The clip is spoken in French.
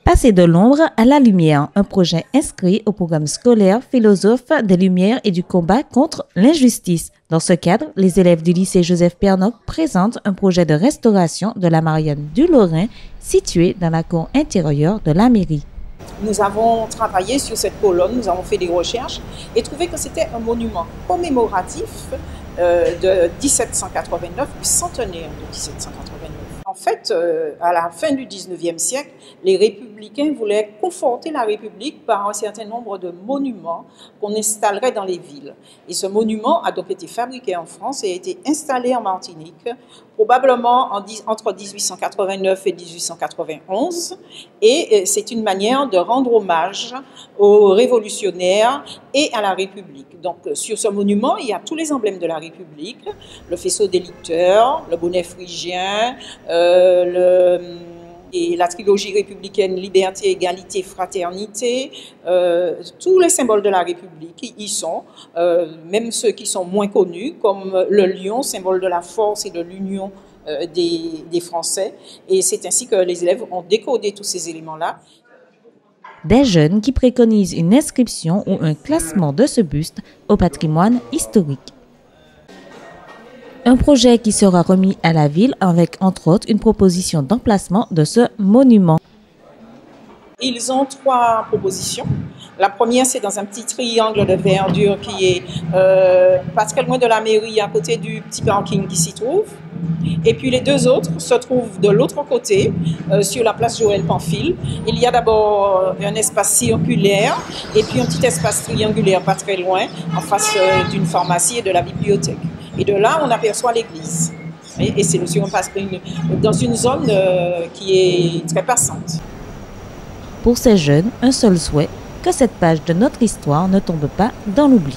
Passer de l'ombre à la lumière, un projet inscrit au programme scolaire philosophe des Lumières et du combat contre l'injustice. Dans ce cadre, les élèves du lycée Joseph Pernock présentent un projet de restauration de la Marianne du Lorrain située dans la cour intérieure de la mairie. Nous avons travaillé sur cette colonne, nous avons fait des recherches et trouvé que c'était un monument commémoratif de 1789, du centenaire de 1789. En fait, à la fin du 19e siècle, les républicains voulaient conforter la République par un certain nombre de monuments qu'on installerait dans les villes. Et ce monument a donc été fabriqué en France et a été installé en Martinique, probablement entre 1889 et 1891. Et c'est une manière de rendre hommage aux révolutionnaires et à la République. Donc sur ce monument, il y a tous les emblèmes de la République, le faisceau des licteurs, le bonnet phrygien, et la trilogie républicaine liberté, égalité, fraternité, tous les symboles de la République y sont, même ceux qui sont moins connus, comme le lion, symbole de la force et de l'union des Français. Et c'est ainsi que les élèves ont décodé tous ces éléments-là. Des jeunes qui préconisent une inscription ou un classement de ce buste au patrimoine historique. Un projet qui sera remis à la ville avec, entre autres, une proposition d'emplacement de ce monument. Ils ont 3 propositions. La première, c'est dans un petit triangle de verdure qui est pas très loin de la mairie, à côté du petit parking qui s'y trouve. Et puis les 2 autres se trouvent de l'autre côté, sur la place Joël Pamphile. Il y a d'abord un espace circulaire et puis un petit espace triangulaire pas très loin, en face d'une pharmacie et de la bibliothèque. Et de là, on aperçoit l'église. Et c'est dans une zone qui est très passante. Pour ces jeunes, un seul souhait, que cette page de notre histoire ne tombe pas dans l'oubli.